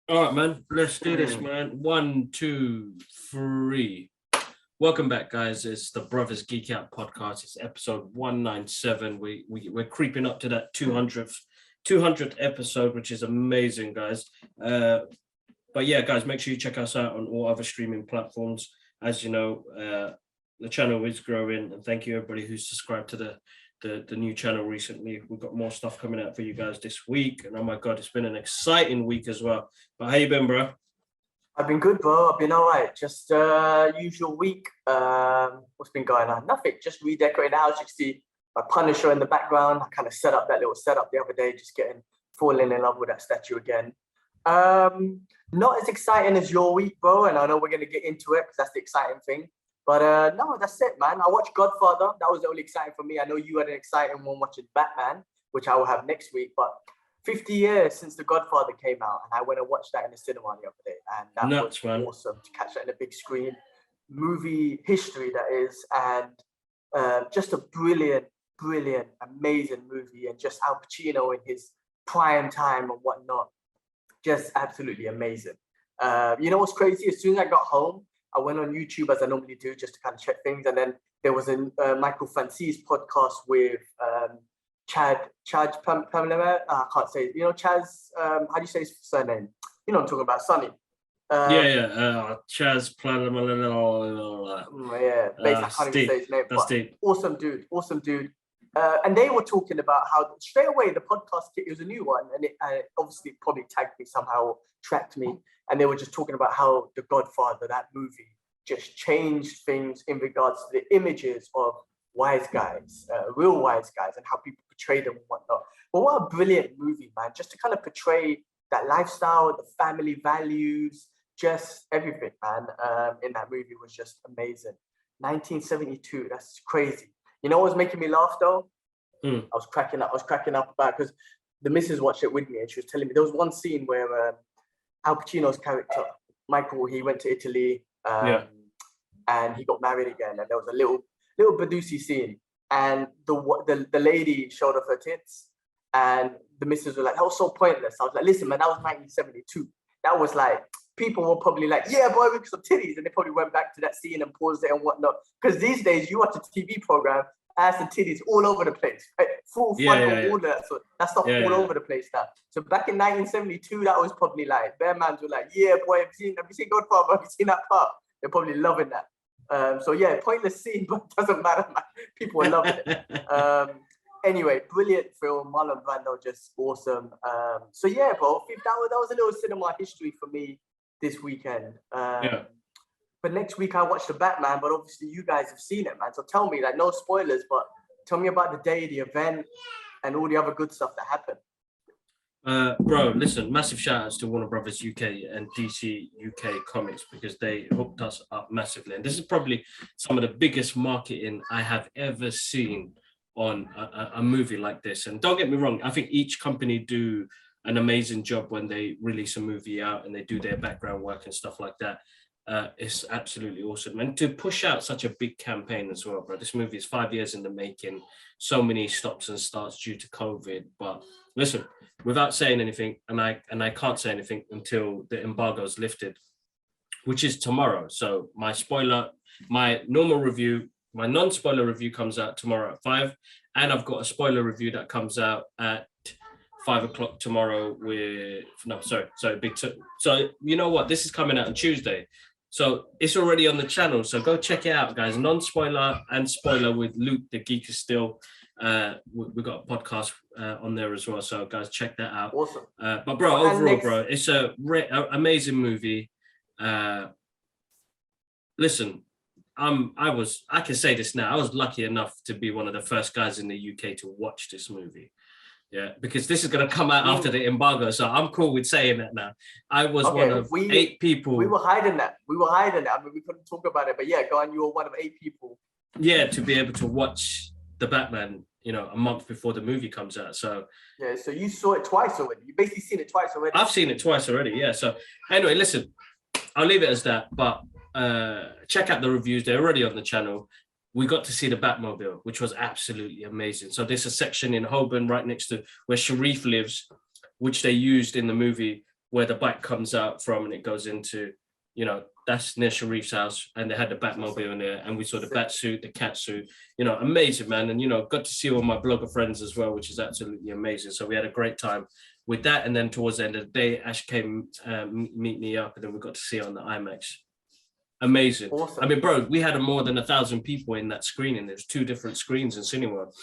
All right, man. Let's do this, Mm. man. One, two, three. Welcome back, guys. It's the Brothers Geek Out podcast. It's episode 197. We're creeping up to that 200th episode, which is amazing, guys. But yeah, guys, make sure you check us out on all other streaming platforms. As you know, the channel is growing, and thank you everybody who's subscribed to the new channel recently. We've got more stuff coming out for you guys this week, and oh my god, it's been an exciting week as well. But how you been, bro? I've been good, bro. I've been all right. Just usual week. What's been going on? Nothing. Just redecorating the house. You can see my Punisher in the background. I kind of set up that little setup the other day, just falling in love with that statue again. Not as exciting as your week, bro. And I know we're gonna get into it because that's the exciting thing. But no, that's it, man. I watched Godfather. That was the only exciting for me. I know you had an exciting one watching Batman, which I will have next week. But 50 years since The Godfather came out, and I went and watched that in the cinema the other day, and that Nuts, was man. awesome to catch that in a big screen. Movie history, that is, and just a brilliant, brilliant, amazing movie, and just Al Pacino in his prime time and whatnot, just absolutely amazing. You know what's crazy? As soon as I got home, I went on YouTube as I normally do, just to kind of check things, and then there was a Michael Francis podcast with Pamela. I can't say. You know Chaz. How do you say his surname? You know what I'm talking about, Sonny. Chaz Yeah, basically, I can't even say his name. That's But deep. awesome dude. And they were talking about how straight away the podcast, it was a new one, and it obviously probably tagged me somehow, tracked me, and they were just talking about how The Godfather, that movie, just changed things in regards to the images of wise guys, real wise guys, and how people portray them and whatnot. But what a brilliant movie, man! Just to kind of portray that lifestyle, the family values, just everything, man. In that movie was just amazing. 1972, that's crazy. You know what was making me laugh though? Hmm. I was cracking up. I was cracking up about because the missus watched it with me, and she was telling me there was one scene where Al Pacino's character Michael, he went to Italy, Yeah. and he got married again, and there was a little Badusi scene, and the lady showed off her tits, and the missus was like, "That was so pointless." I was like, "Listen, man, that was 1972. That was like." People were probably like, yeah, boy, look at some titties. And they probably went back to that scene and paused it and whatnot. Because these days, you watch a TV program, ass and titties all over the place, right? Full frontal, all that. So that stuff all over the place now. So back in 1972, that was probably like, their mans were like, yeah, boy, have you seen Godfather? Have you seen that part? They're probably loving that. So yeah, pointless scene, but it doesn't matter, man. People are loving it. Anyway, brilliant film. Marlon Brando, just awesome. So yeah, bro, that was a little cinema history for me this weekend. But next week I watch the Batman, but obviously you guys have seen it, man. So tell me, like, no spoilers, but tell me about the day, the event, and all the other good stuff that happened. Bro, listen, massive shout outs to Warner Brothers UK and DC UK Comics because they hooked us up massively. And this is probably some of the biggest marketing I have ever seen on a movie like this. And don't get me wrong, I think each company do an amazing job when they release a movie out and they do their background work and stuff like that. It's absolutely awesome. And to push out such a big campaign as well, bro. This movie is 5 years in the making, so many stops and starts due to COVID. But listen, without saying anything, and I can't say anything until the embargo is lifted, which is tomorrow. So my normal review, my non-spoiler review comes out tomorrow at 5, and I've got a spoiler review that comes out at 5 o'clock tomorrow so you know what, this is coming out on Tuesday, so it's already on the channel, so go check it out, guys. Non-spoiler and spoiler with Luke the Geek is still we've got a podcast on there as well, so guys, check that out. Awesome. But bro, overall, bro, it's a amazing movie. Listen, I can say this now, I was lucky enough to be one of the first guys in the UK to watch this movie. Yeah, because this is going to come out after the embargo, so I'm cool with saying that now. I was one of 8 people. We were hiding that. I mean, we couldn't talk about it, but yeah, go on. You were one of 8 people. Yeah, to be able to watch the Batman, a month before the movie comes out. So yeah, so you saw it twice already. You basically seen it twice already. I've seen it twice already. Yeah. So anyway, listen, I'll leave it as that. But check out the reviews; they're already on the channel. We got to see the Batmobile, which was absolutely amazing. So there's a section in Holborn right next to where Sharif lives, which they used in the movie where the bike comes out from and it goes into, you know, that's near Sharif's house, and they had the Batmobile in there, and we saw the bat suit, the cat suit, you know, amazing, man. And, you know, got to see all my blogger friends as well, which is absolutely amazing. So we had a great time with that. And then towards the end of the day, Ash came meet me up, and then we got to see it on the IMAX. Amazing. Awesome. I mean, bro, we had more than 1,000 people in that screening. There's 2 different screens in Cineworld.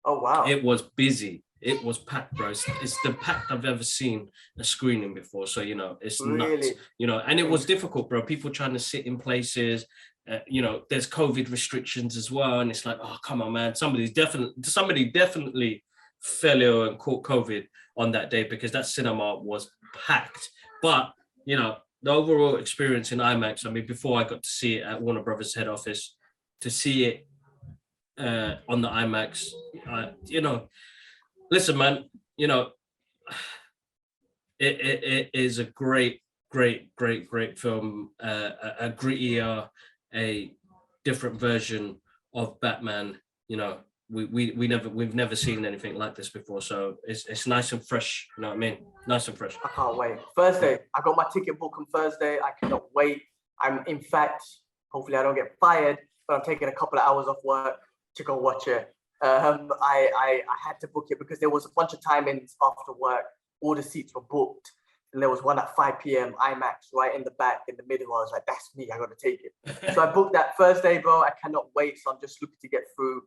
Oh, wow. It was busy. It was packed, bro. It's the packed I've ever seen a screening before. So, you know, it's nuts, you know, and it was difficult, bro. People trying to sit in places, you know, there's COVID restrictions as well. And it's like, oh, come on, man. Somebody definitely fell ill and caught COVID on that day, because that cinema was packed. But, you know, the overall experience in IMAX, I mean, before I got to see it at Warner Brothers head office, to see it on the IMAX, you know, listen, man, you know, it is a great film, a grittier, a different version of Batman. You know, we've never seen anything like this before, so it's nice and fresh. You know what I mean? Nice and fresh. I can't wait. Thursday, I got my ticket booked on Thursday. I cannot wait. In fact, hopefully I don't get fired, but I'm taking a couple of hours off work to go watch it. I had to book it because there was a bunch of timings after work. All the seats were booked, and there was one at 5 p.m. IMAX right in the back, in the middle. I was like, that's me, I gotta take it. So I booked that Thursday, bro. I cannot wait. So I'm just looking to get through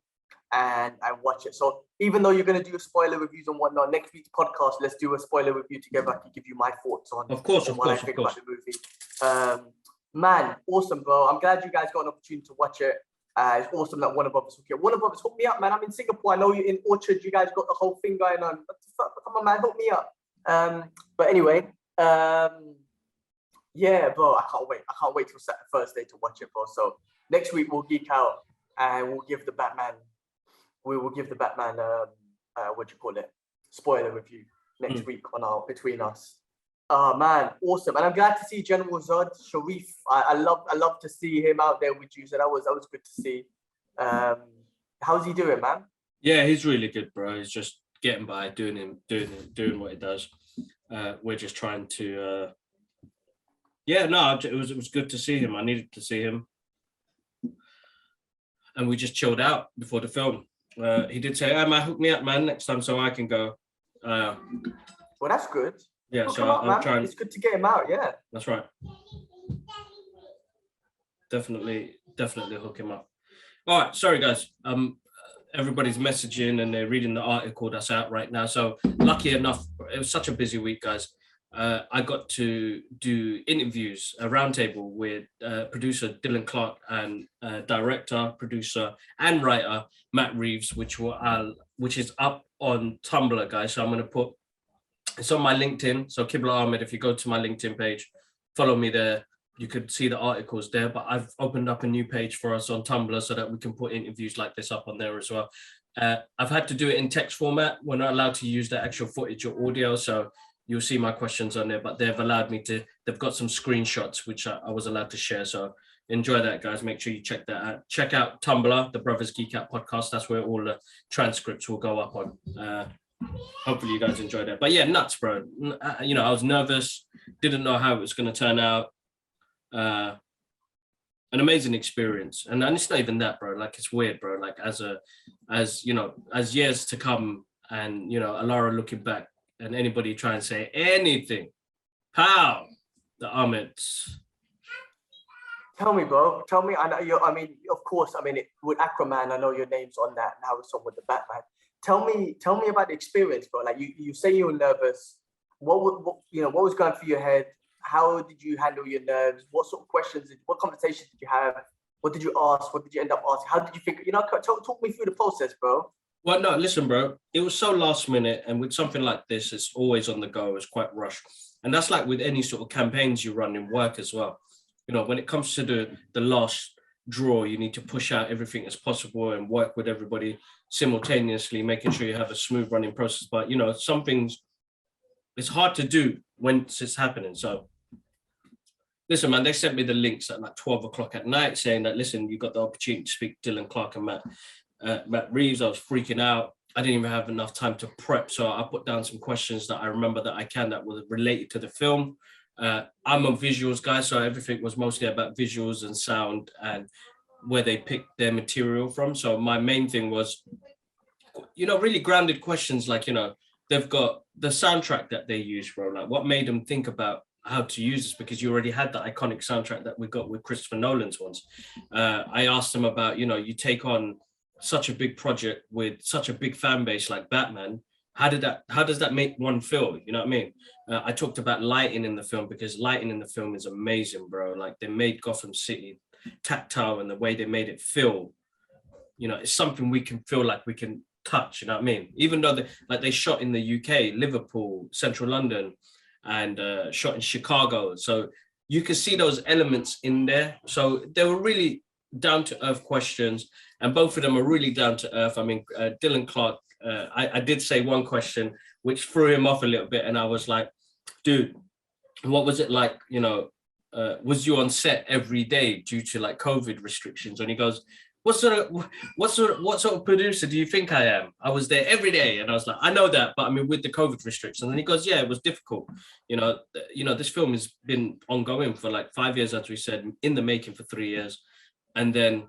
and I watch it. So even though you're gonna do spoiler reviews and whatnot, next week's podcast, let's do a spoiler review together. I can give you my thoughts on what I think about the movie. Man, awesome, bro. I'm glad you guys got an opportunity to watch it. It's awesome that Warner Brothers hooked you up. Warner Brothers, hook me up, man. I'm in Singapore. I know you're in Orchard. You guys got the whole thing going on. What the fuck? Come on, man, hook me up. But anyway, yeah, bro, I can't wait. I can't wait till Thursday to watch it, bro. So next week we'll geek out and we'll give the Batman. We will give the Batman. What do you call it? Spoiler review next week on between us. Oh man, awesome! And I'm glad to see General Zod, Sharif. I love to see him out there with you. So that was good to see. How's he doing, man? Yeah, he's really good, bro. He's just getting by, doing what he does. We're just trying to. Yeah, no, it was good to see him. I needed to see him, and we just chilled out before the film. He did say, "Hey, man, hook me up, man, next time so I can go." Well, that's good. Yeah, so I'm trying. It's good to get him out. Yeah, that's right. Definitely hook him up. All right, sorry guys. Everybody's messaging and they're reading the article that's out right now. So lucky enough, it was such a busy week, guys. I got to do interviews, a roundtable with producer Dylan Clark and director, producer, and writer Matt Reeves, which is up on Tumblr, guys. So I'm going to put. It's on my LinkedIn. So Qibla Ahmed, if you go to my LinkedIn page, follow me there. You could see the articles there, but I've opened up a new page for us on Tumblr so that we can put interviews like this up on there as well. I've had to do it in text format. We're not allowed to use the actual footage or audio. So you'll see my questions on there, but they've allowed me to, they've got some screenshots, which I was allowed to share. So enjoy that, guys. Make sure you check that out. Check out Tumblr, the Brothers Geek Out podcast. That's where all the transcripts will go up on. Hopefully you guys enjoyed it. But yeah, nuts, bro. You know, I was nervous, didn't know how it was going to turn out. An amazing experience. And it's not even that, bro. Like, it's weird, bro. Like, as you know, as years to come and, you know, Alara looking back and anybody try and say anything, how the Ahmeds. Tell me, bro. Tell me. I know I mean, of course, I mean, with Aquaman, I know your name's on that. Now it's on with the Batman. Tell me about the experience, bro. Like, you say you were nervous. What was going through your head? How did you handle your nerves? What sort of questions? What conversations did you have? What did you ask? What did you end up asking? How did you think? You know, talk me through the process, bro. Well, no, listen, bro. It was so last minute, and with something like this, it's always on the go. It's quite rushed, and that's like with any sort of campaigns you run in work as well. You know, when it comes to the last draw, you need to push out everything as possible and work with everybody simultaneously, making sure you have a smooth running process. But you know, some things it's hard to do when it's happening. So listen, man, they sent me the links at like 12 o'clock at night saying that, listen, you got the opportunity to speak to Dylan Clark and Matt Reeves. I was freaking out. I didn't even have enough time to prep. So I put down some questions that I remember that were related to the film. I'm a visuals guy, so everything was mostly about visuals and sound and where they picked their material from. So my main thing was, really grounded questions like, they've got the soundtrack that they use, bro. Like, what made them think about how to use this? Because you already had the iconic soundtrack that we got with Christopher Nolan's ones. I asked them about, you take on such a big project with such a big fan base like Batman. How does that make one feel? You know what I mean? I talked about lighting in the film because lighting in the film is amazing, bro. Like, they made Gotham City tactile, and the way they made it feel, it's something we can feel like we can touch, you know what I mean? Even though they shot in the UK, Liverpool, Central London, and shot in Chicago. So you can see those elements in there. So they were really down to earth questions, and both of them are really down to earth. I mean, Dylan Clark, I did say one question which threw him off a little bit, and I was like, dude, what was it like, was you on set every day due to like COVID restrictions? And he goes, what sort of producer do you think I am? I was there every day. And I was like, I know that, but I mean, with the COVID restrictions. And he goes, yeah, it was difficult. This film has been ongoing for like 5 years, as we said, in the making for 3 years. And then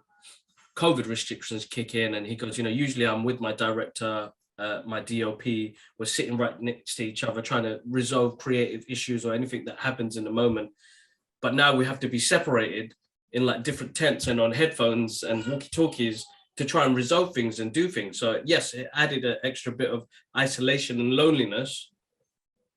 COVID restrictions kick in, and he goes, usually I'm with my director, my DOP, we're sitting right next to each other trying to resolve creative issues or anything that happens in the moment. But now we have to be separated in like different tents and on headphones and walkie-talkies to try and resolve things and do things. So yes, it added an extra bit of isolation and loneliness.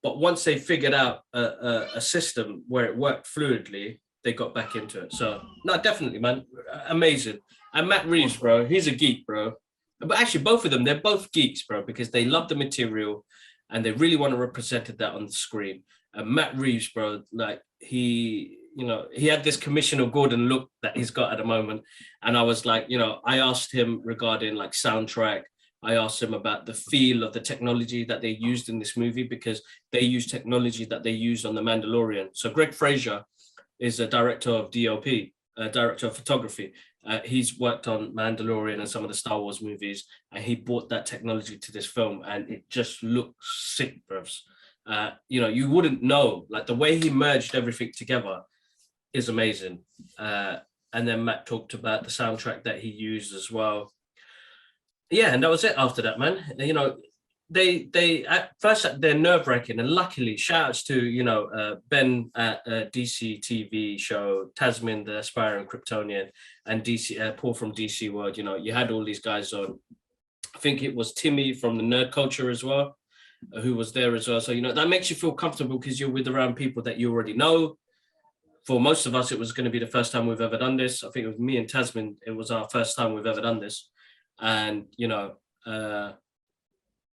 But once they figured out a system where it worked fluidly, they got back into it. So no, definitely, man, amazing. And Matt Reeves, bro, he's a geek, bro. But actually, both of them, they're both geeks, bro, because they love the material and they really want to represent that on the screen. And Matt Reeves, bro, like he had this Commissioner Gordon look that he's got at the moment. And I was like, I asked him regarding like soundtrack. I asked him about the feel of the technology that they used in this movie, because they used technology that they used on The Mandalorian. So Greg Fraser is a director of DOP, director of photography. He's worked on Mandalorian and some of the Star Wars movies, and he brought that technology to this film, and it just looks sick, bros. You wouldn't know, like the way he merged everything together is amazing. And then Matt talked about the soundtrack that he used as well. Yeah, and that was it after that, man. They at first they're nerve-wracking, and luckily shout outs to Ben at DC TV show, Tasmin the Aspiring Kryptonian, and DC Paul from DC World. You had all these guys on. I think it was Timmy from the Nerd Culture as well, who was there as well. So that makes you feel comfortable because you're around people that you already know. For most of us, it was going to be the first time we've ever done this. I think it was me and Tasmin. It was our first time we've ever done this, and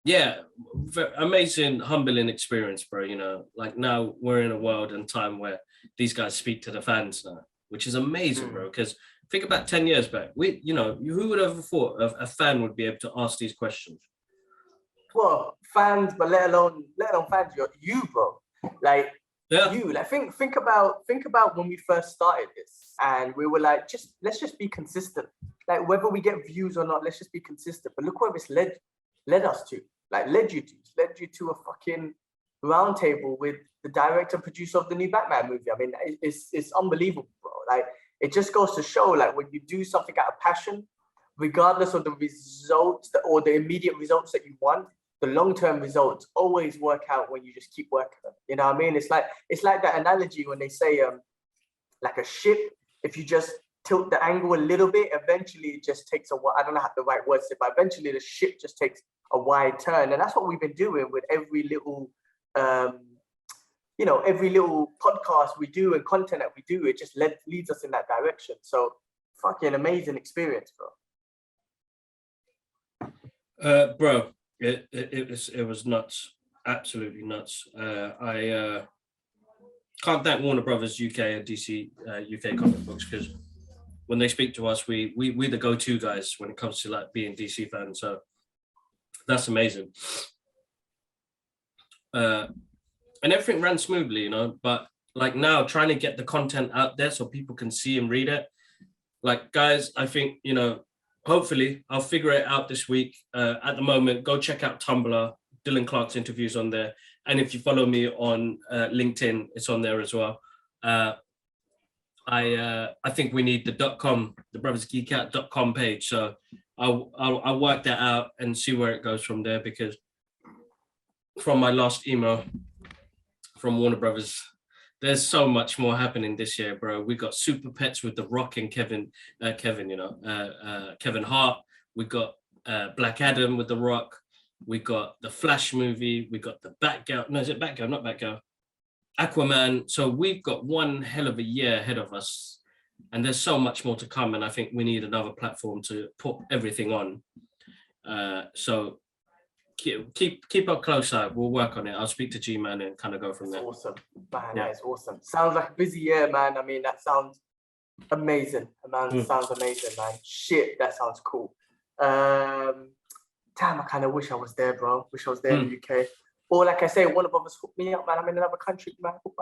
yeah, amazing, humbling experience, bro. Like now we're in a world and time where these guys speak to the fans now, which is amazing, bro. Because think about 10 years back, who would have ever thought a fan would be able to ask these questions? Well, fans, but let alone fans, you, bro. Like, yeah. You like think about when we first started this, and we were like, let's just be consistent. Like, whether we get views or not, let's just be consistent. But look where it's led us to. Like, led you to a fucking round table with the director and producer of the new Batman movie. I mean, it's unbelievable, bro. Like, it just goes to show, like, when you do something out of passion, regardless of the results or the immediate results that you want, the long-term results always work out when you just keep working them. You know what I mean? It's like that analogy when they say, like a ship, if you just tilt the angle a little bit, eventually it just takes I don't know how the right words it, but eventually the ship just takes a wide turn. And that's what we've been doing with every little, every little podcast we do and content that we do. It just leads us in that direction. So fucking amazing experience, bro. Bro, it was nuts, absolutely nuts. I can't thank Warner Brothers UK and DC UK comic books, because when they speak to us, we're the go-to guys when it comes to like being DC fans. So that's amazing. And everything ran smoothly, but like now trying to get the content out there so people can see and read it. Like, guys, I think, hopefully I'll figure it out this week. At the moment, go check out Tumblr. Dylan Clark's interviews on there, and if you follow me on LinkedIn, it's on there as well. I think we need the .com, the brothersgeekout.com page. So I'll work that out and see where it goes from there, because from my last email from Warner Brothers, there's so much more happening this year, bro. We got Super Pets with The Rock and Kevin Hart. We got Black Adam with The Rock. We got the Flash movie. We got the Batgirl. No, is it Batgirl? Not Batgirl. Aquaman. So we've got one hell of a year ahead of us, and there's so much more to come. And I think we need another platform to put everything on. So keep a close eye. We'll work on it. I'll speak to G-Man and kind of go from there. Awesome, man. Yeah. That is awesome. Sounds like a busy year, man. I mean, that sounds amazing, man. Sounds amazing, man. Shit, that sounds cool. Damn, I kind of wish I was there, bro. Wish I was there in the UK. Or like I say, Warner Brothers hooked me up, man. I'm in another country, man. Hook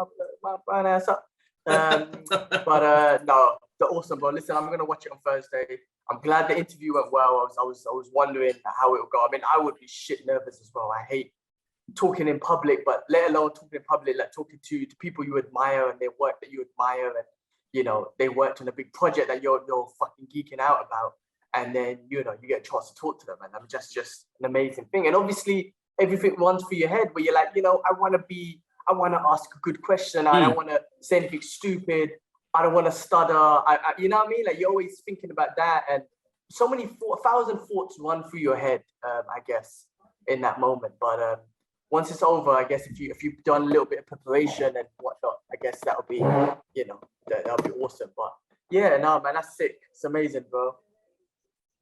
my ass up. But no, they're awesome, bro. Listen, I'm gonna watch it on Thursday. I'm glad the interview went well. I was wondering how it would go. I mean, I would be shit nervous as well. I hate talking in public, but let alone talking in public, like talking to people you admire and their work that you admire, and you know they worked on a big project that you're fucking geeking out about, and then you know you get a chance to talk to them, and I mean, just an amazing thing. And obviously everything runs through your head where you're like, you know, I want to ask a good question. I don't want to say anything stupid. I don't want to stutter. You know what I mean? Like you're always thinking about that, and so many 1,000 thoughts run through your head. I guess in that moment, but once it's over, I guess if you've done a little bit of preparation and whatnot, I guess that'll be, you know, that'll be awesome. But yeah, no, man, that's sick. It's amazing, bro.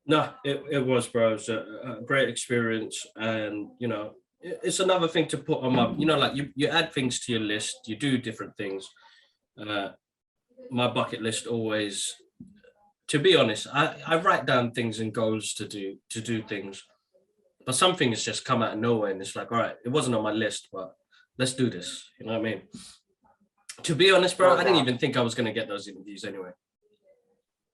No, it was, bro. It was a great experience, and you know, it's another thing to put on my, you know, like you add things to your list, you do different things. My bucket list always, to be honest, I write down things and goals to do things, but some things just come out of nowhere, and it's like, all right, it wasn't on my list, but let's do this. You know what I mean? To be honest, bro, I didn't even think I was gonna get those interviews anyway.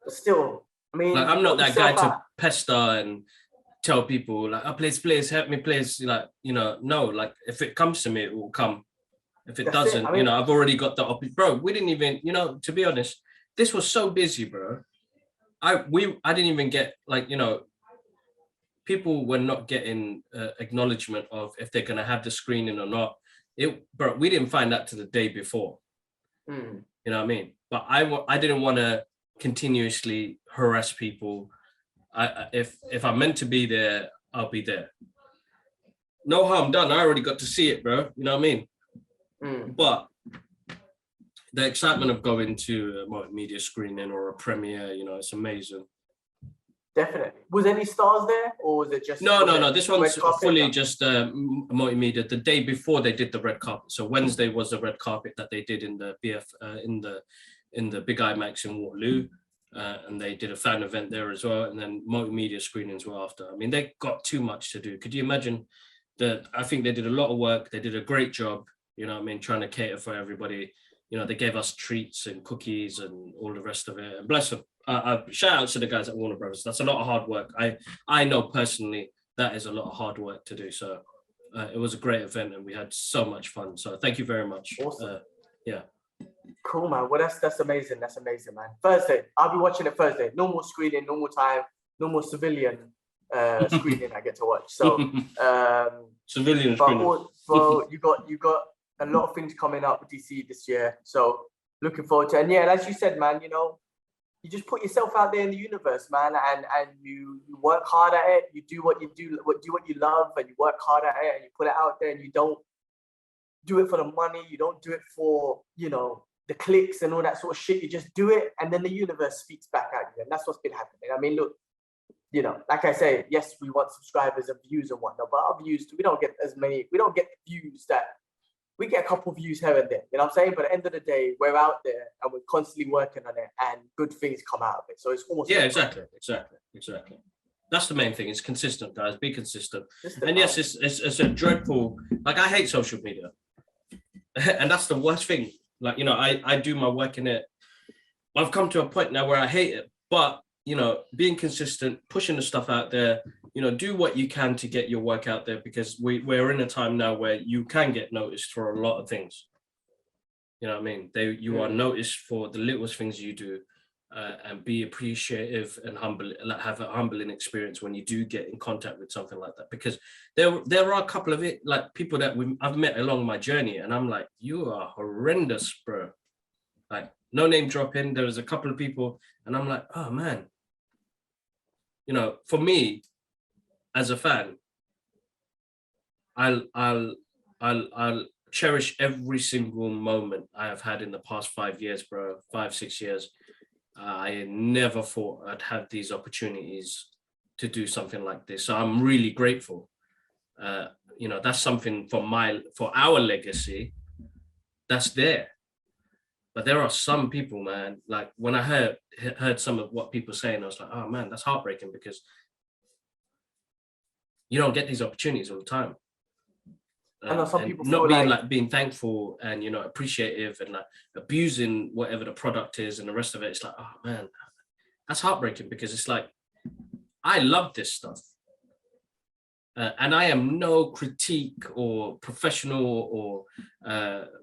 But still, I mean, like, I'm not that guy to pester and tell people like, oh, please help me, please. Like, you know, no, like if it comes to me, it will come. If it doesn't, I mean, you know, I've already got the bro. We didn't even, you know, to be honest, this was so busy, bro. I didn't even get, like, you know, people were not getting acknowledgement of if they're gonna have the screening or not. Bro, we didn't find out to the day before. You know what I mean? But I didn't want to continuously harass people. If I'm meant to be there, I'll be there. No harm done. I already got to see it, bro. You know what I mean? But the excitement of going to a multimedia screening or a premiere, you know, it's amazing. Definitely. Was any stars there, or was it just? No. This one's fully just multimedia. The day before they did the red carpet. So Wednesday was the red carpet that they did in the in the Big IMAX in Waterloo, and they did a fan event there as well, and then multimedia screenings were after. I mean, they got too much to do. Could you imagine that? I think they did a lot of work. They did a great job. You know what I mean? Trying to cater for everybody. You know, they gave us treats and cookies and all the rest of it. And bless them. Shout out to the guys at Warner Brothers. That's a lot of hard work. I know personally that is a lot of hard work to do. So it was a great event, and we had so much fun. So thank you very much. Awesome. Yeah. Cool, man. Well, that's amazing. That's amazing, man. Thursday. I'll be watching it Thursday. Normal screening, normal time, normal civilian screening I get to watch. So civilian screening. So you got a lot of things coming up with DC this year. So looking forward to it. And yeah, as you said, man, you know, you just put yourself out there in the universe, man, and you work hard at it. You do what you do what you love, and you work hard at it, and you put it out there, and you don't do it for the money. You don't do it for, you know, the clicks and all that sort of shit. You just do it, and then the universe speaks back at you, and that's what's been happening. I mean, look, you know, like I say, yes, we want subscribers and views and whatnot, but our views, we don't get views that. We get a couple of views here and there, you know what I'm saying? But at the end of the day, we're out there and we're constantly working on it, and good things come out of it. So it's awesome. Yeah, exactly. That's the main thing. It's consistent, guys. Be consistent. And yes, it's a dreadful, like, I hate social media. And that's the worst thing. Like, you know, I do my work in it. I've come to a point now where I hate it. But you know, being consistent, pushing the stuff out there, you know, do what you can to get your work out there, because we're in a time now where you can get noticed for a lot of things. You know what I mean? You are noticed for the littlest things you do, and be appreciative and humble, like have a humbling experience when you do get in contact with something like that. Because there are a couple of it, like people that I've met along my journey, and I'm like, you are horrendous, bro. Like, no name dropping. There was a couple of people, and I'm like, oh man. You know, for me, as a fan, I'll cherish every single moment I have had in the past 5 years, bro. 5-6 years. I never thought I'd have these opportunities to do something like this. So I'm really grateful. You know, that's something for our legacy that's there. But there are some people, man, like when I heard some of what people saying, I was like, oh man, that's heartbreaking, because you don't get these opportunities all the time. I know some people not feel being like, like being thankful and, you know, appreciative, and like abusing whatever the product is and the rest of it. It's like, oh man, that's heartbreaking, because it's like, I love this stuff. And I am no critique or professional or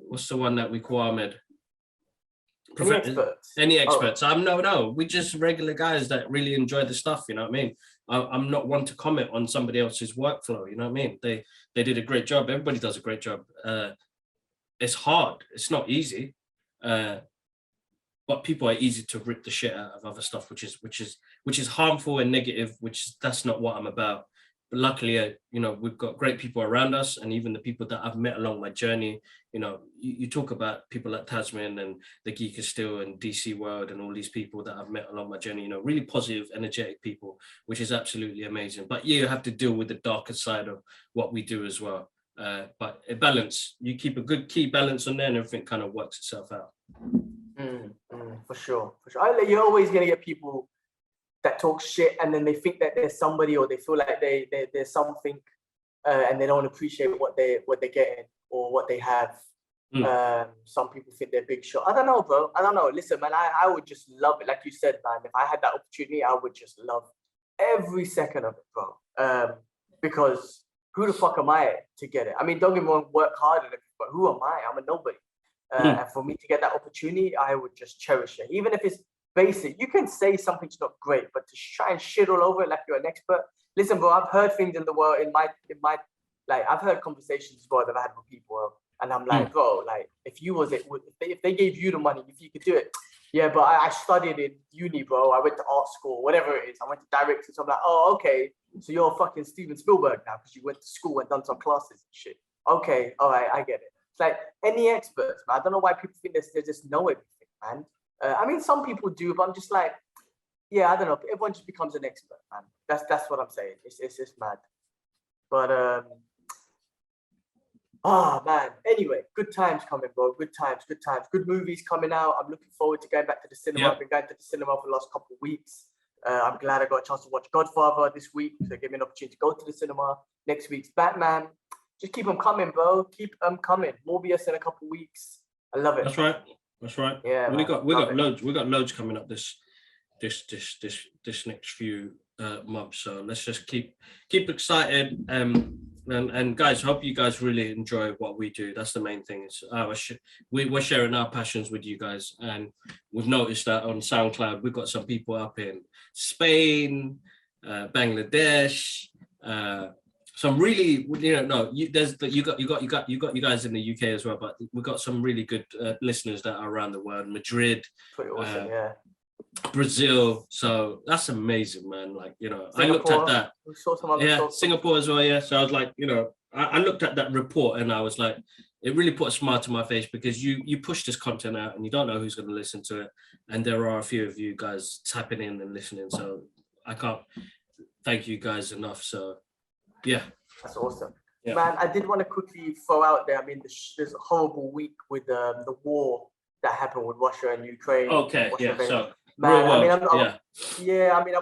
what's the one that we call Ahmed? Any experts. Oh. I'm no, we're just regular guys that really enjoy the stuff, you know what I mean? I'm not one to comment on somebody else's workflow, you know what I mean? They did a great job. Everybody does a great job. It's hard, it's not easy, but people are easy to rip the shit out of other stuff, which is harmful and negative, that's not what I'm about. But luckily, you know, we've got great people around us, and even the people that I've met along my journey. You know, you talk about people like Tasman and the Geek of Steel and DC World and all these people that I've met along my journey, you know, really positive, energetic people, which is absolutely amazing. But you have to deal with the darker side of what we do as well. But a balance, you keep a good key balance on there, and everything kind of works itself out. For sure. You're always going to get people that talk shit, and then they think that there's somebody, or they feel like there's something, and they don't appreciate what they're getting or what they have. Some people think they're big shot. I don't know, bro. I don't know. Listen, man, I would just love it. Like you said, man, if I had that opportunity, I would just love every second of it, bro. Because who the fuck am I to get it? I mean, don't get me wrong, work hard and everything, but who am I? I'm a nobody. And for me to get that opportunity, I would just cherish it. Even if it's basic, you can say something's not great, but to try and shit all over it like you're an expert. Listen, bro, I've heard things in the world, in my like, I've heard conversations as well that I had with people, and I'm like, bro, like, if they gave you the money, if you could do it. Yeah, but I studied in uni, bro. I went to art school, whatever it is. I went to directing. So I'm like, oh, okay. So you're fucking Steven Spielberg now because you went to school and done some classes and shit. Okay, all right, I get it. It's like any experts, man. I don't know why people think they just know everything, man. I mean, some people do, but I'm just like, yeah, I don't know. Everyone just becomes an expert, man. That's what I'm saying. It's just mad. But oh man. Anyway, good times coming, bro. Good times. Good movies coming out. I'm looking forward to going back to the cinema. Yep. I've been going to the cinema for the last couple of weeks. I'm glad I got a chance to watch Godfather this week. So it gave me an opportunity to go to the cinema. Next week's Batman. Just keep them coming, bro. Keep them coming. Morbius in a couple of weeks. I love it. That's right. Yeah, we got loads. We got loads coming up this next few months. So let's just keep excited. And guys, hope you guys really enjoy what we do. That's the main thing. We're sharing our passions with you guys, and we've noticed that on SoundCloud we've got some people up in Spain, Bangladesh. Some really, you got you guys in the UK as well, but we've got some really good listeners that are around the world. Madrid, pretty awesome, yeah. Brazil, so that's amazing, man. Like, Singapore, I looked at that. We saw some other Singapore as well, yeah. So I was like, I looked at that report and I was like, it really put a smile to my face, because you push this content out and you don't know who's going to listen to it, and there are a few of you guys tapping in and listening. So I can't thank you guys enough. So yeah, that's awesome. Yeah. Man, I did want to quickly throw out there. I mean, there's a horrible week with the war that happened with Russia and Ukraine. Okay, yeah. So, man, I mean, I'm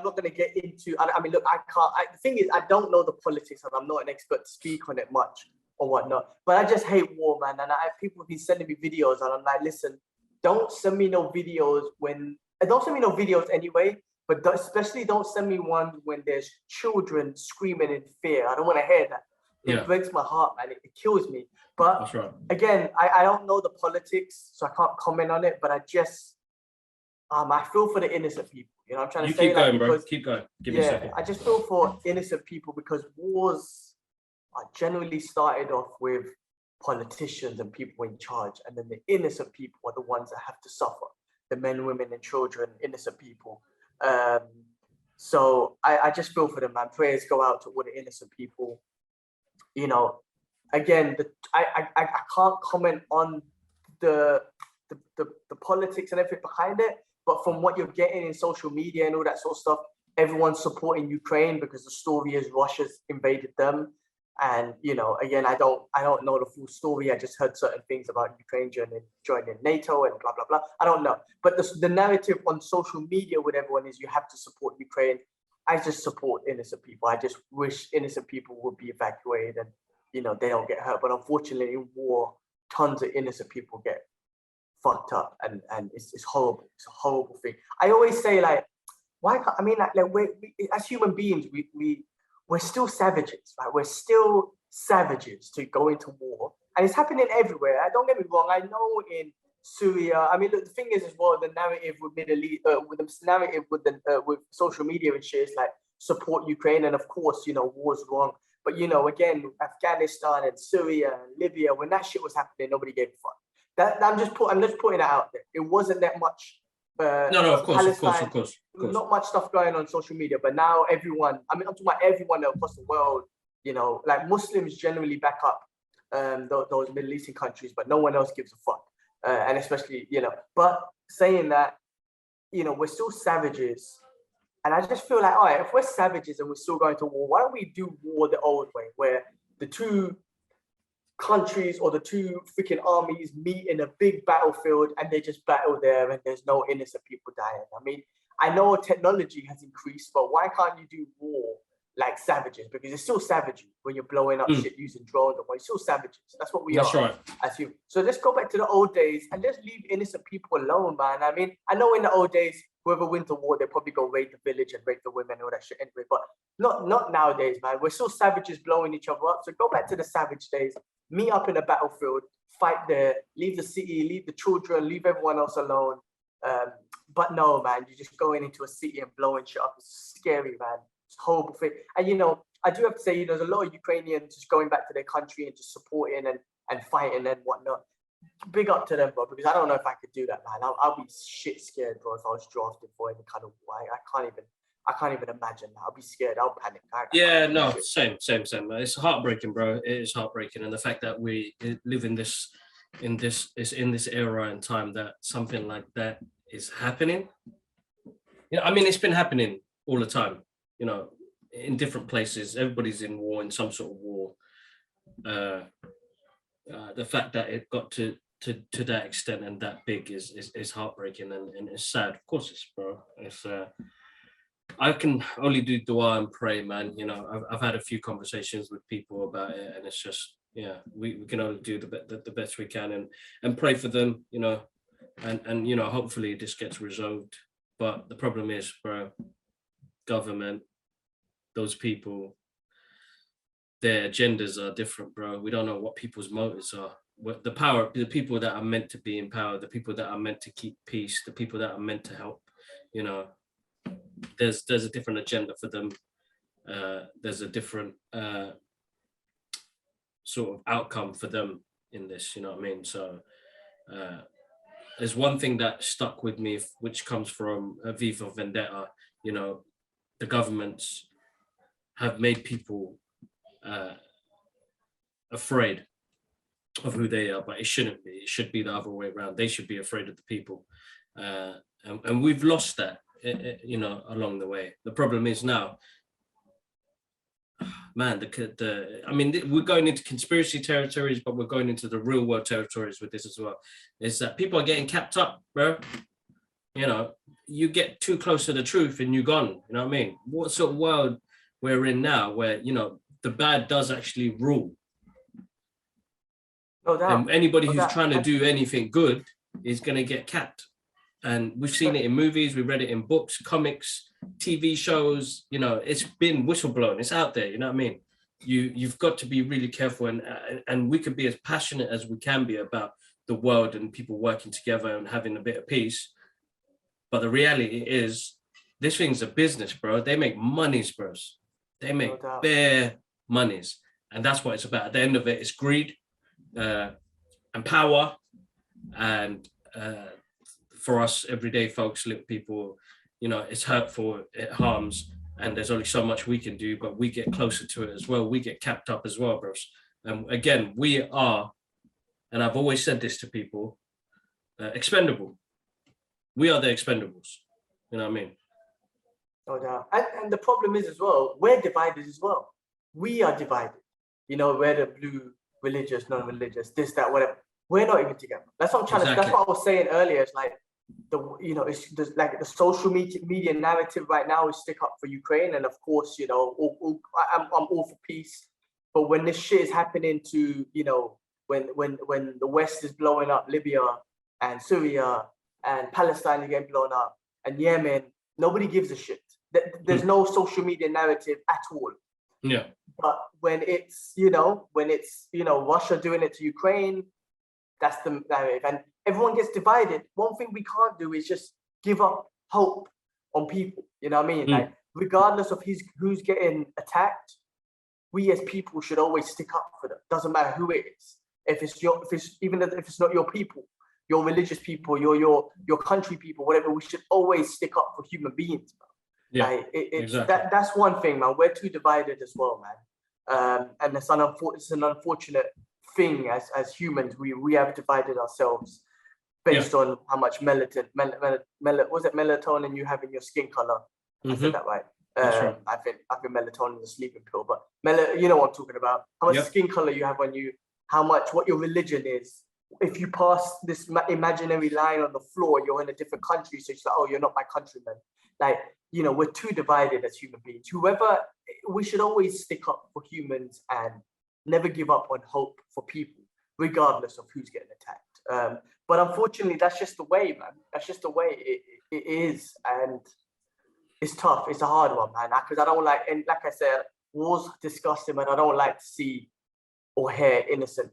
not going to get into. I mean, look, I can't. The thing is, I don't know the politics, and I'm not an expert to speak on it much or whatnot. But I just hate war, man. And people have been sending me videos, and I'm like, listen, don't send me no videos don't send me no videos anyway. but especially don't send me one when there's children screaming in fear. I don't want to hear that. It breaks my heart, man. It kills me. But That's right. again, I don't know the politics, so I can't comment on it. But I just, I feel for the innocent people. You know, I'm trying to say, keep going, bro. Keep going. Give me a second. I just feel for innocent people because wars are generally started off with politicians and people in charge, and then the innocent people are the ones that have to suffer. The men, women, and children, innocent people. So I just feel for them, man. Prayers go out to all the innocent people. You know, again, I can't comment on the politics and everything behind it, but from what you're getting in social media and all that sort of stuff, everyone's supporting Ukraine because the story is Russia's invaded them. And you know, again, I don't know the full story. I just heard certain things about Ukraine joining NATO and blah blah blah. I don't know, but the narrative on social media with everyone is you have to support Ukraine. I just support innocent people. I just wish innocent people would be evacuated and you know they don't get hurt. But unfortunately, in war, tons of innocent people get fucked up, and it's horrible. It's a horrible thing. I always say like, why can't I mean like we as human beings we're still savages, right? We're still savages to go into war, and it's happening everywhere. Don't get me wrong. I know in Syria. I mean, look, the thing is as well. The narrative with Middle East, with social media and shit is like support Ukraine, and of course, you know, war's wrong. But you know, again, Afghanistan and Syria and Libya, when that shit was happening, nobody gave a fuck. I'm just putting it out there. It wasn't that much. No, of course. Not much stuff going on social media, but now everyone, I mean, I'm talking about everyone across the world, you know, like Muslims generally back up those Middle Eastern countries, but no one else gives a fuck. And especially, you know, but saying that, you know, we're still savages. And I just feel like, all right, if we're savages and we're still going to war, why don't we do war the old way, where the two countries or the two freaking armies meet in a big battlefield and they just battle there and there's no innocent people dying. I mean, I know technology has increased, but why can't you do war like savages? Because it's still savagery when you're blowing up shit using drones and it's still savages. That's what we are. That's right. As humans. So let's go back to the old days and just leave innocent people alone, man. I mean, I know in the old days, whoever wins the war, they probably go raid the village and rape the women and all that shit anyway, but not nowadays, man. We're still savages blowing each other up. So go back to the savage days. Meet up in a battlefield, fight there, leave the city, leave the children, leave everyone else alone. But no, man, you're just going into a city and blowing shit up. It's scary, man. It's a horrible thing. And, you know, I do have to say, you know, there's a lot of Ukrainians just going back to their country and just supporting and fighting and whatnot. Big up to them, bro, because I don't know if I could do that, man. I'll be shit scared, bro, if I was drafted for any kind of war. I can't even imagine that. I'll be scared. I'll panic. Same. It's heartbreaking, bro. It is heartbreaking, and the fact that we live in this era and time that something like that is happening. You know, I mean, it's been happening all the time. You know, in different places, everybody's in war, in some sort of war. The fact that it got to that extent and that big is heartbreaking and it's sad. Of course, it's, bro. It's. I can only do dua and pray, man. You know, I've had a few conversations with people about it, and it's just, yeah, we can only do the best we can and pray for them, you know, and you know, hopefully this gets resolved. But the problem is, bro, government, those people, their agendas are different, bro. We don't know what people's motives are. The people that are meant to be in power, the people that are meant to keep peace, the people that are meant to help, you know. There's a different agenda for them. There's a different sort of outcome for them in this, you know what I mean? So there's one thing that stuck with me, which comes from V for Vendetta. You know, the governments have made people afraid of who they are, but it shouldn't be. It should be the other way around. They should be afraid of the people. And we've lost that, you know, along the way. The problem is now, man, I mean, we're going into conspiracy territories, but we're going into the real world territories with this as well. Is that people are getting capped up, bro. You know, you get too close to the truth and you're gone. You know what I mean? What sort of world we're in now where, you know, the bad does actually rule. No doubt. And anybody who's trying to do anything good is going to get capped. And we've seen it in movies, we read it in books, comics, TV shows. You know, it's been whistleblown. It's out there. You know what I mean? You've got to be really careful, and we can be as passionate as we can be about the world and people working together and having a bit of peace. But the reality is, this thing's a business, bro. They make monies, bros. They make bare monies, and that's what it's about. At the end of it, it's greed and power, and for us everyday folks, little people, you know, it's hurtful, it harms, and there's only so much we can do, but we get closer to it as well. We get capped up as well, bros. And again, we are, and I've always said this to people, expendable. We are the expendables. You know what I mean? No doubt. And the problem is as well, we're divided as well. We are divided. You know, we're the blue, religious, non-religious, this, that, whatever. We're not even together. That's what I'm trying to. That's what I was saying earlier. It's like it's like the social media narrative right now is stick up for Ukraine, and of course, you know, I'm all for peace. But when this shit is happening to, you know, when the West is blowing up Libya and Syria and Palestine is getting blown up and Yemen, nobody gives a shit. There's no social media narrative at all. Yeah. But when it's Russia doing it to Ukraine, that's the narrative, and everyone gets divided. One thing we can't do is just give up hope on people. You know what I mean? Like, regardless of who's getting attacked, we as people should always stick up for them. Doesn't matter who it is. Even if it's not your people, your religious people, your country people, whatever, we should always stick up for human beings, bro. Yeah, like, exactly. That's one thing, man. We're too divided as well, man. And it's an unfortunate thing as humans. We have divided ourselves based on how much melatonin you have in your skin color. I said that right. Right. I think melatonin is a sleeping pill, but you know what I'm talking about. How much skin color you have on you, what your religion is. If you pass this imaginary line on the floor, you're in a different country, so it's like, oh, you're not my countryman. Like, you know, we're too divided as human beings. We should always stick up for humans and never give up on hope for people, regardless of who's getting attacked. But unfortunately, that's just the way, man. That's just the way it is, and it's tough. It's a hard one, man. Because I don't like, and like I said, war's disgusting, and I don't like to see or hear innocent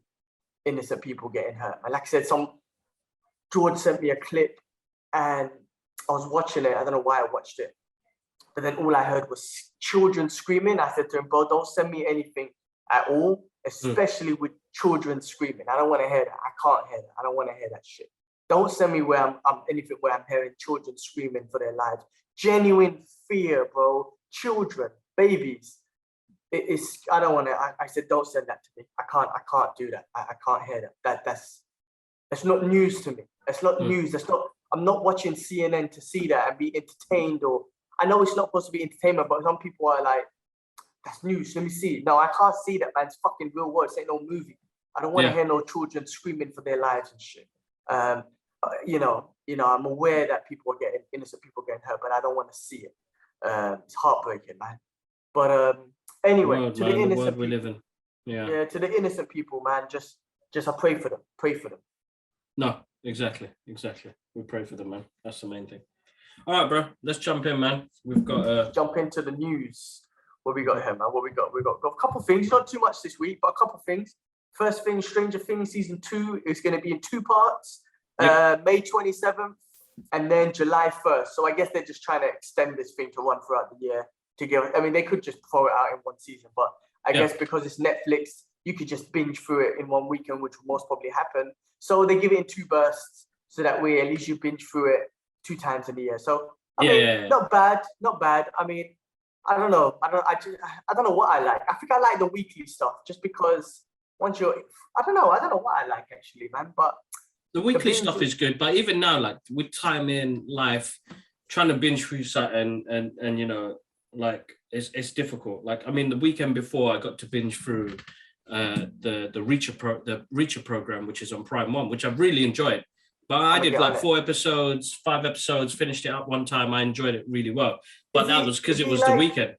people getting hurt. And like I said, George sent me a clip, and I was watching it. I don't know why I watched it, but then all I heard was children screaming. I said to him, bro, don't send me anything at all, especially with children screaming. I don't want to hear that. I can't hear that. I don't want to hear that shit. Don't send me where I'm hearing children screaming for their lives. Genuine fear, bro. Children, babies. I don't want to. I said, don't send that to me. I can't do that. I can't hear that. That's not news to me. That's not news. I'm not watching CNN to see that and be entertained. Or I know it's not supposed to be entertainment, but some people are like, that's news. Let me see. No, I can't see that, man. It's fucking real world. This ain't no movie. I don't want to hear no children screaming for their lives and shit. You know, I'm aware that innocent people getting hurt, but I don't want to see it. It's heartbreaking, man. But anyway, to the innocent people, we live in. Yeah, to the innocent people, man. Just I pray for them. Pray for them. No, exactly. We pray for them, man. That's the main thing. All right, bro. Let's jump in, man. We've got jump into the news. What we got here, man? What we got? We got a couple of things. Not too much this week, but a couple of things. First thing, Stranger Things season 2 is going to be in 2 parts. May 27th and then July 1st. So I guess they're just trying to extend this thing to run throughout the year. They could just throw it out in one season, but I guess because it's Netflix, you could just binge through it in one weekend, which will most probably happen. So they give it in 2 bursts, so that way at least you binge through it 2 times in a year. So I mean, not bad. I mean, I don't know. I don't know what I like. I think I like the weekly stuff just because I don't know what I like actually, man. But the weekly stuff is good. But even now, like with time in life, trying to binge through something and you know, like it's difficult. Like, I mean, the weekend before I got to binge through the Reacher program, which is on Prime One, which I've really enjoyed. But I did like 4 episodes, 5 episodes, finished it up one time. I enjoyed it really well. But that was because it was the weekend.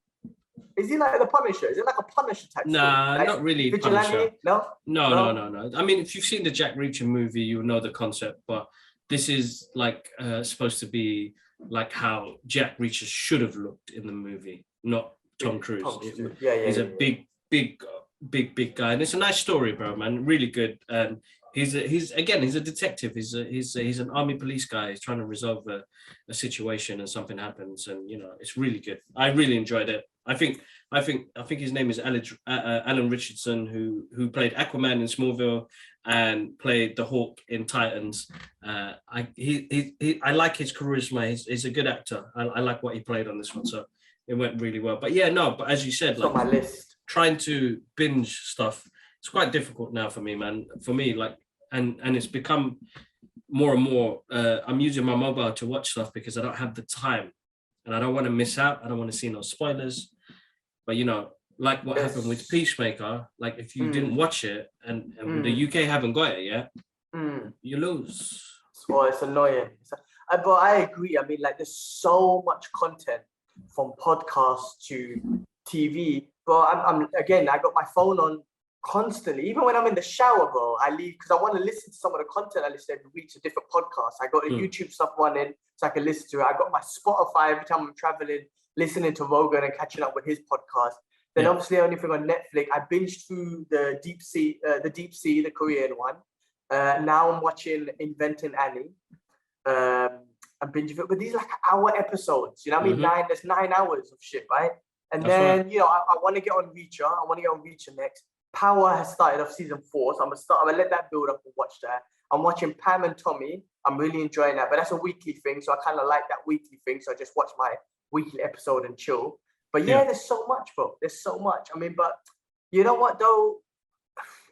Is he like the Punisher? Is it like a Punisher type? Nah, like, not really. Vigilante? No. I mean, if you've seen the Jack Reacher movie, you know the concept. But this is like supposed to be like how Jack Reacher should have looked in the movie, not Tom Cruise. He's a big guy, and it's a nice story, bro, man. Really good. And he's a detective. He's an army police guy. He's trying to resolve a situation, and something happens, and it's really good. I really enjoyed it. I think his name is Alan Richardson, who played Aquaman in Smallville and played the Hawk in Titans. I like his charisma. He's a good actor. I like what he played on this one, so it went really well. But but as you said, like on my list, trying to binge stuff, it's quite difficult now for me, man. For me, like, and it's become more and more. I'm using my mobile to watch stuff because I don't have the time, and I don't want to miss out. I don't want to see no spoilers. But like what happened with Peacemaker, like if you didn't watch it and the UK haven't got it yet, you lose. Well, it's annoying. But I agree. I mean, like, there's so much content from podcasts to TV. But I got my phone on constantly. Even when I'm in the shower, bro, I leave because I want to listen to some of the content I listen every week to different podcasts. I got the YouTube stuff running so I can listen to it. I got my Spotify every time I'm traveling, listening to Rogan and catching up with his podcast. Then obviously anything on Netflix. I binged through the Deep Sea, the Korean one. Now I'm watching Inventing Annie. I'm binging it, but these are like hour episodes. You know what I mean? There's 9 hours of shit, right? And then I want to get on Reacher. I want to get on Reacher next. Power has started off season 4, so I'm gonna let that build up and watch that. I'm watching Pam and Tommy. I'm really enjoying that, but that's a weekly thing, so I kind of like that weekly thing. So I just watch my weekly episode and chill. But there's so much, bro. There's so much. I mean, but you know what though?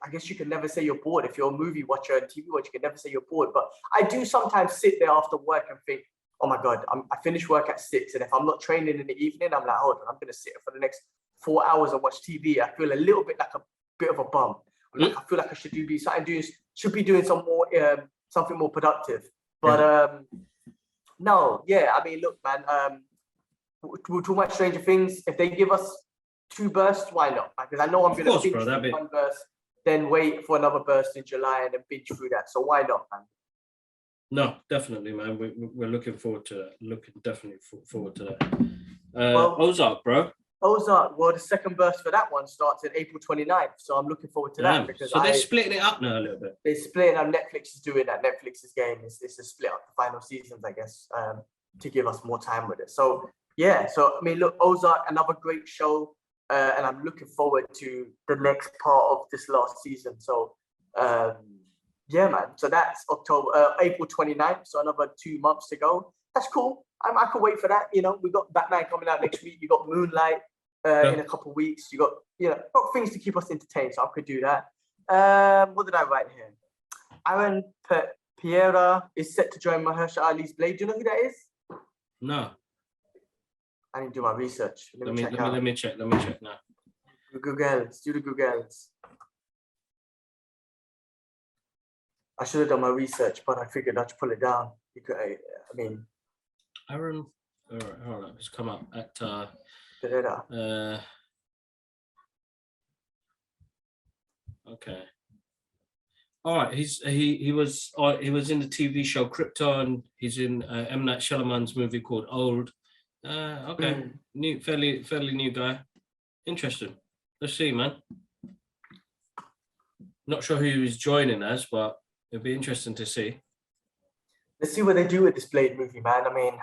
I guess you can never say you're bored. If you're a movie watcher and TV watcher, you can never say you're bored. But I do sometimes sit there after work and think, oh my God, I finish work at 6. And if I'm not training in the evening, I'm like, hold on, I'm going to sit for the next 4 hours and watch TV. I feel a little bit like a bit of a bum. I feel like I should be doing some more, something more productive. But no, I mean, look, man, we'll talk about Stranger Things. If they give us 2 bursts, why not? Because I know I'm going to binge through 1 burst, then wait for another burst in July and then binge through that. So why not, man? No, definitely, man. We're looking forward to that. Forward to that. Ozark, bro. Ozark, well, the second burst for that one starts in April 29th. So I'm looking forward to that. Because they're splitting it up now a little bit. They're splitting up. Netflix is doing that. Netflix's game is to split up the final seasons, I guess, to give us more time with it. So, so, I mean, look, Ozark, another great show. And I'm looking forward to the next part of this last season. So, man. So that's April 29th. So another 2 months to go. That's cool. I can wait for that. We got Batman coming out next week. You got Moonlight in a couple of weeks. You got, got things to keep us entertained. So I could do that. What did I write here? Aaron Piera is set to join Mahershala Ali's Blade. Do you know who that is? No. I didn't do my research. Let me check now. Googles. Do the Googles. I should have done my research, but I figured I'd pull it down. Aaron, all right, hold on. It's come up at. Okay. All right. He was in the TV show Krypton. He's in M. Night Shyamalan's movie called Old. Okay. Fairly new guy. Interesting. Let's see, man. Not sure who he's joining as, but it'll be interesting to see. Let's see what they do with this Blade movie, man. I mean,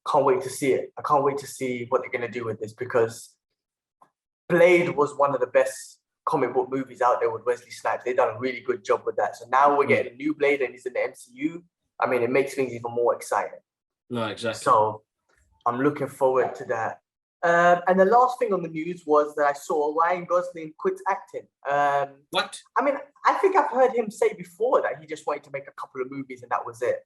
can't wait to see it. I can't wait to see what they're going to do with this, because Blade was one of the best comic book movies out there with Wesley Snipes. They've done a really good job with that. So now we're getting a new Blade and he's in the MCU. I mean, it makes things even more exciting. No, exactly. So I'm looking forward to that. And the last thing on the news was that I saw Ryan Gosling quits acting. What? I mean, I think I've heard him say before that he just wanted to make a couple of movies and that was it.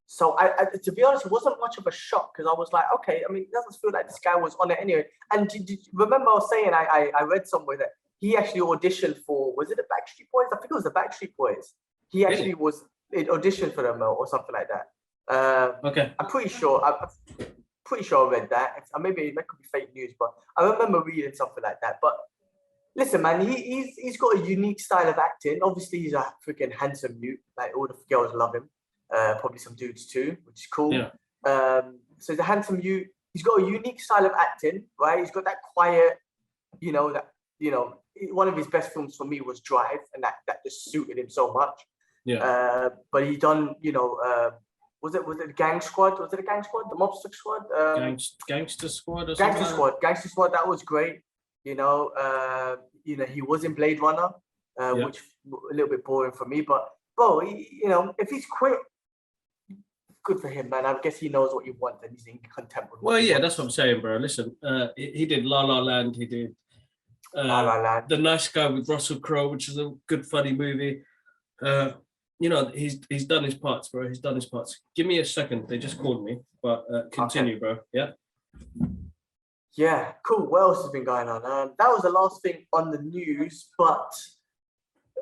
So I to be honest, it wasn't much of a shock, because I was like, okay, I mean, it doesn't feel like this guy was on it anyway. And did you remember I was saying, I read somewhere that he actually auditioned for, was it the Backstreet Boys? I think it was the Backstreet Boys. He actually was auditioned for them or something like that. Okay. I'm pretty sure I read that. Maybe that could be fake news, but I remember reading something like that. But Listen, man, he's got a unique style of acting. Obviously, he's a freaking handsome mute. Like all the girls love him. Probably some dudes too, which is cool. Yeah. So he's a handsome mute. He's got a unique style of acting, right? He's got that quiet, one of his best films for me was Drive, and that just suited him so much. Yeah. But he done, was it the Gang Squad? Was it the Gang Squad? The Mobster Squad? Gangster Squad or Gangster something? Squad. Gangster Squad. That was great. He was in Blade Runner, which a little bit boring for me. But bro, if he's quit, good for him, man. I guess he knows what he wants and he's in contempt with. Well, yeah, that's what I'm saying, bro. Listen, he did La La Land. He did La La Land. The Nice Guy with Russell Crowe, which is a good, funny movie. He's done his parts, bro. He's done his parts. Give me a second. They just called me, but continue, bro. Yeah. Yeah, cool. What else has been going on? That was the last thing on the news, but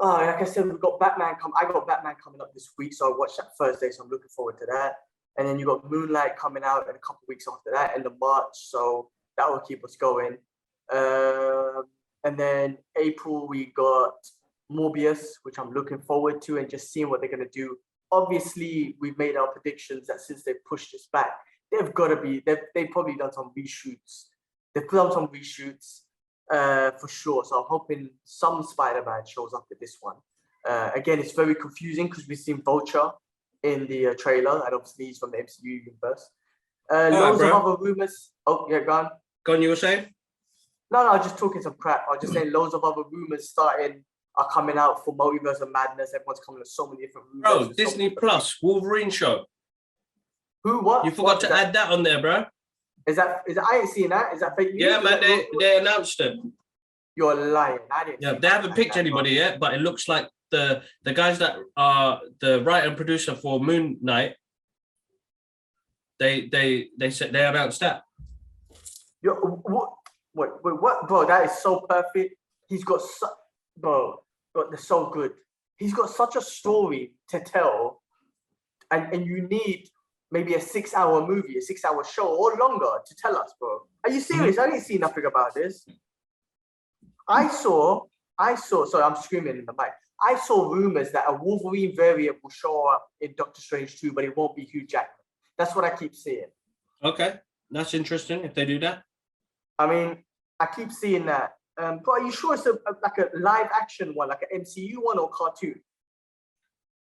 like I said, I got Batman coming up this week, so I watched that Thursday, so I'm looking forward to that. And then you got Moonlight coming out in a couple of weeks after that, end of March, so that will keep us going. And then April we got Morbius, which I'm looking forward to, and just seeing what they're gonna do. Obviously, we've made our predictions that since they pushed this back, they've probably done some reshoots. They've done some reshoots for sure. So I'm hoping some Spider-Man shows up with this one. Again, it's very confusing because we've seen Vulture in the trailer, and obviously he's from the MCU universe. Loads of other rumors. Oh, yeah, go on. Go on, you were saying? No, I was just talking some crap. I was just saying loads of other rumors are coming out for Multiverse of Madness. Everyone's coming with so many different rumors. Bro, Disney Plus, Wolverine show. Who? What? You forgot to add that on there, bro. Is that? I ain't seen that. Is that fake news? Yeah, man, they announced it. You're lying. I didn't. Yeah, they haven't picked anybody yet, but it looks like the guys that are the writer and producer for Moon Knight. They said they announced that. What? Wait, what, bro? That is so perfect. He's got bro, they're so good. He's got such a story to tell, and you need maybe a 6-hour movie, a 6-hour show, or longer to tell us, bro. Are you serious? I didn't see nothing about this. I saw. Sorry, I'm screaming in the mic. I saw rumors that a Wolverine variant will show up in Doctor Strange 2, but it won't be Hugh Jackman. That's what I keep seeing. Okay, that's interesting if they do that. I mean, I keep seeing that. But are you sure it's like a live action one, like an MCU one or cartoon?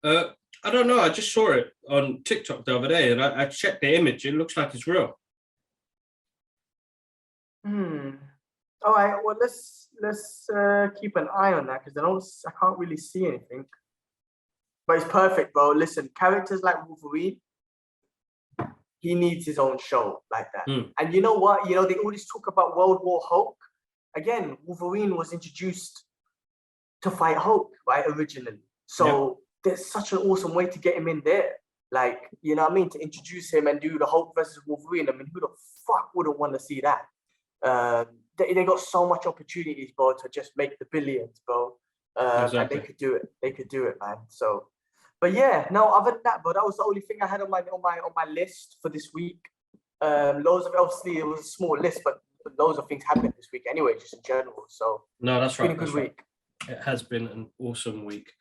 I don't know. I just saw it on TikTok the other day, and I checked the image. It looks like it's real. All right. Well, let's keep an eye on that because I can't really see anything. But it's perfect, bro. Listen, characters like Wolverine, he needs his own show like that. And you know what? They always talk about World War Hulk. Again, Wolverine was introduced to fight Hulk, right, originally. So there's such an awesome way to get him in there. Like, you know what I mean? To introduce him and do the Hulk versus Wolverine. I mean, who the fuck wouldn't want to see that? They got so much opportunities, bro, to just make the billions, bro. Exactly. And they could do it. They could do it, man. So, but yeah, no, other than that, bro, that was the only thing I had on my list for this week. Loads of, obviously, it was a small list, but loads of things happened this week anyway, just in general. So no, that's right. It's been a good week. It has been an awesome week.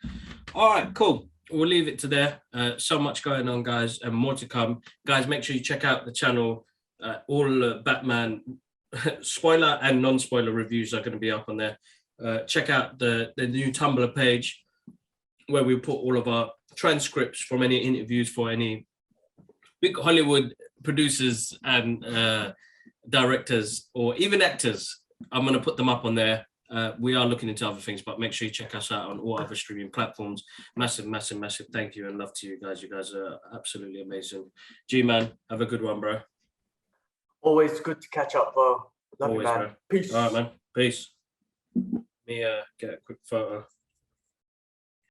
All right, cool. We'll leave it to there. So much going on, guys, and more to come. Guys, make sure you check out the channel. All Batman spoiler and non-spoiler reviews are going to be up on there. Check out the new Tumblr page where we put all of our transcripts from any interviews for any big Hollywood producers and directors or even actors. I'm going to put them up on there. We are looking into other things, but make sure you check us out on all other streaming platforms. Massive thank you and love to you guys. You guys are absolutely amazing. G-Man, have a good one, bro. Always good to catch up, bro. Love you, man. Bro. Peace. All right, man. Peace. Let me get a quick photo.